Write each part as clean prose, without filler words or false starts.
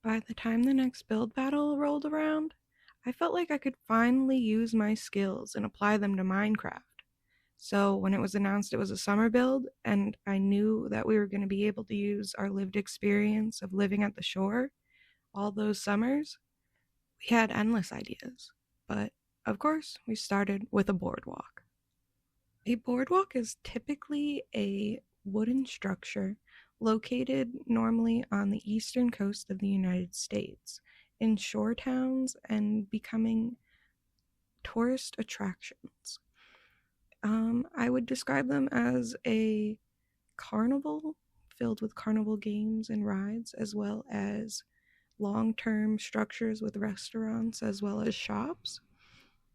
By the time the next build battle rolled around, I felt like I could finally use my skills and apply them to Minecraft. So when it was announced it was a summer build, and I knew that we were going to be able to use our lived experience of living at the shore all those summers, we had endless ideas. But of course, we started with a boardwalk. A boardwalk is typically a wooden structure located normally on the eastern coast of the United States in shore towns and becoming tourist attractions. I would describe them as a carnival filled with carnival games and rides, as well as long-term structures with restaurants as well as shops.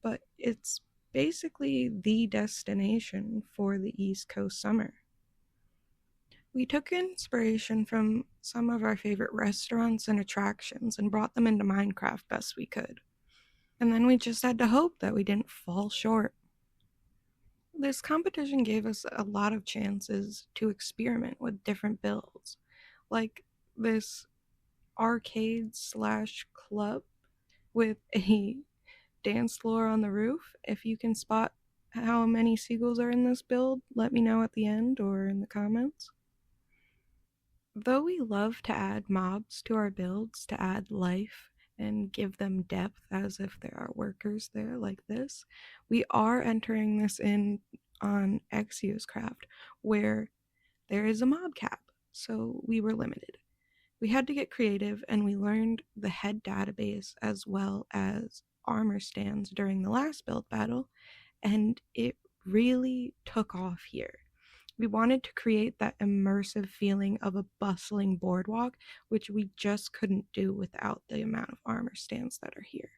But it's basically the destination for the East Coast summer. We took inspiration from some of our favorite restaurants and attractions and brought them into Minecraft best we could. And then we just had to hope that we didn't fall short. This competition gave us a lot of chances to experiment with different builds, like this arcade slash club with a dance floor on the roof. If you can spot how many seagulls are in this build, let me know at the end or in the comments. Though we love to add mobs to our builds to add life and give them depth as if there are workers there like this, we are entering this in on ExeosCraft where there is a mob cap, so we were limited. We had to get creative, and we learned the head database as well as armor stands during the last build battle, and it really took off here. We wanted to create that immersive feeling of a bustling boardwalk, which we just couldn't do without the amount of armor stands that are here.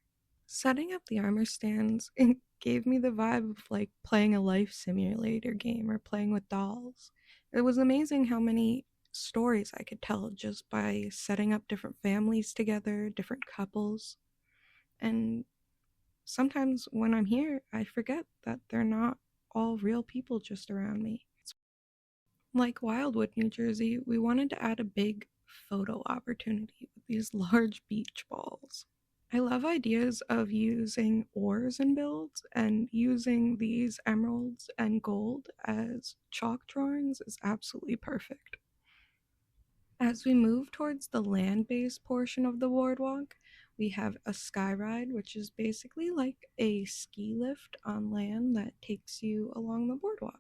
Setting up the armor stands, it gave me the vibe of like playing a life simulator game or playing with dolls. It was amazing how many stories I could tell just by setting up different families together, different couples. And sometimes when I'm here, I forget that they're not all real people just around me. Like Wildwood, New Jersey, we wanted to add a big photo opportunity with these large beach balls. I love ideas of using ores in builds, and using these emeralds and gold as chalk drawings is absolutely perfect. As we move towards the land-based portion of the boardwalk, we have a sky ride, which is basically like a ski lift on land that takes you along the boardwalk.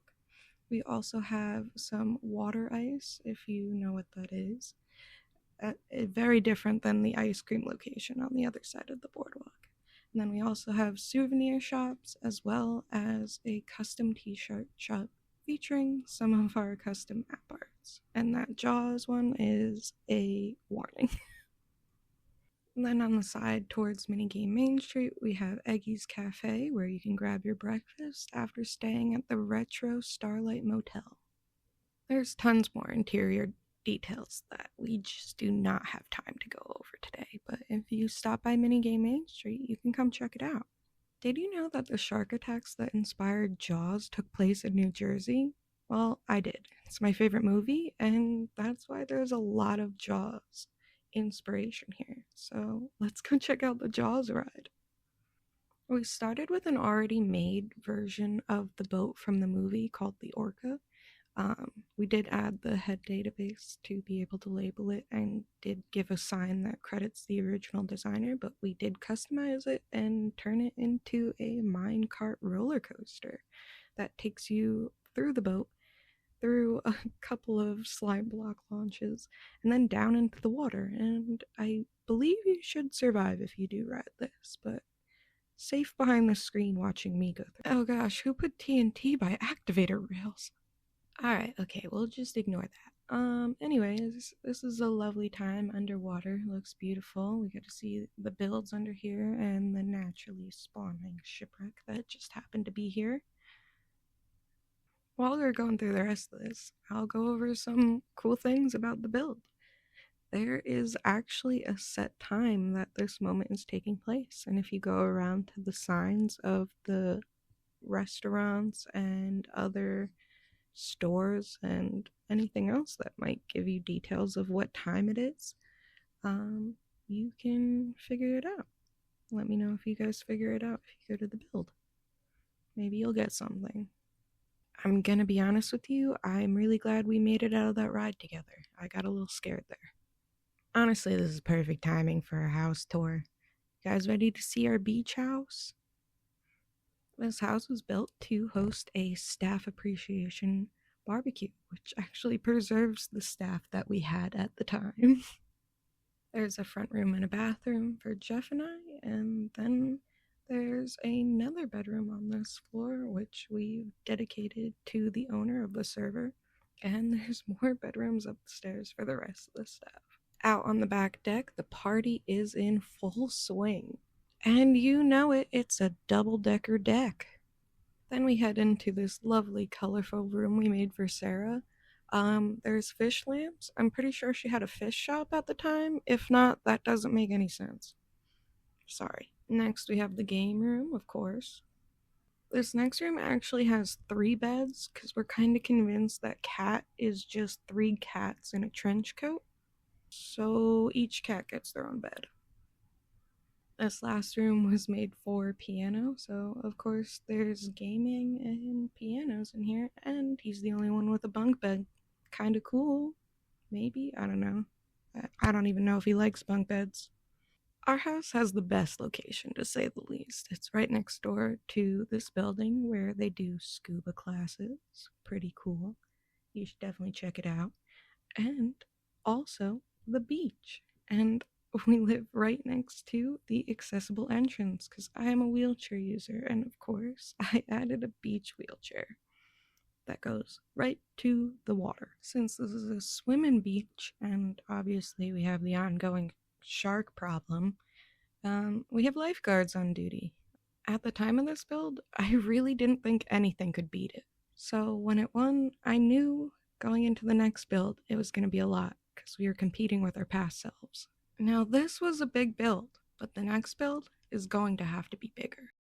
We also have some water ice, if you know what that is. Very different than the ice cream location on the other side of the boardwalk. And then we also have souvenir shops as well as a custom t-shirt shop featuring some of our custom app arts. And that Jaws one is a warning. And then on the side towards Minigame Main Street, we have Eggy's Cafe, where you can grab your breakfast after staying at the Retro Starlight Motel. There's tons more interior details that we just do not have time to go over today, but if you stop by Minigame Main Street, you can come check it out. Did you know that the shark attacks that inspired Jaws took place in New Jersey? Well, I did. It's my favorite movie, and that's why there's a lot of Jaws inspiration here. So let's go check out the Jaws ride. We started with an already made version of the boat from the movie called the Orca. We did add the head database to be able to label it, and did give a sign that credits the original designer, but we did customize it and turn it into a minecart roller coaster that takes you through the boat, through a couple of slime block launches, and then down into the water. And I believe you should survive if you do ride this, but safe behind the screen watching me go through. Oh gosh, who put TNT by activator rails? Alright, okay, we'll just ignore that. Anyways, this is a lovely time underwater. It looks beautiful. We get to see the builds under here and the naturally spawning shipwreck that just happened to be here. While we're going through the rest of this, I'll go over some cool things about the build. There is actually a set time that this moment is taking place, and if you go around to the signs of the restaurants and other stores and anything else that might give you details of what time it is, you can figure it out. Let me know if you guys figure it out if you go to the build. Maybe you'll get something. I'm gonna be honest with you, I'm really glad we made it out of that ride together. I got a little scared there. Honestly, this is perfect timing for a house tour. You guys ready to see our beach house? This house was built to host a staff appreciation barbecue, which actually preserves the staff that we had at the time. There's a front room and a bathroom for Jeff and I, and then there's another bedroom on this floor, which we've dedicated to the owner of the server, and there's more bedrooms upstairs for the rest of the staff. Out on the back deck, the party is in full swing. And you know it, it's a double-decker deck. Then we head into this lovely, colorful room we made for Sarah. There's fish lamps. I'm pretty sure she had a fish shop at the time. If not, that doesn't make any sense. Sorry. Next, we have the game room, of course. This next room actually has 3 beds, because we're kind of convinced that cat is just 3 cats in a trench coat. So each cat gets their own bed. This last room was made for piano, so of course there's gaming and pianos in here, and he's the only one with a bunk bed. Kinda cool. Maybe? I don't know. I don't even know if he likes bunk beds. Our house has the best location, to say the least. It's right next door to this building where they do scuba classes. Pretty cool. You should definitely check it out. And also the beach. And we live right next to the accessible entrance because I am a wheelchair user, and of course I added a beach wheelchair that goes right to the water. Since this is a swimming beach, and obviously we have the ongoing shark problem, we have lifeguards on duty. At the time of this build, I really didn't think anything could beat it. So when it won, I knew going into the next build it was going to be a lot because we were competing with our past selves. Now this was a big build, but the next build is going to have to be bigger.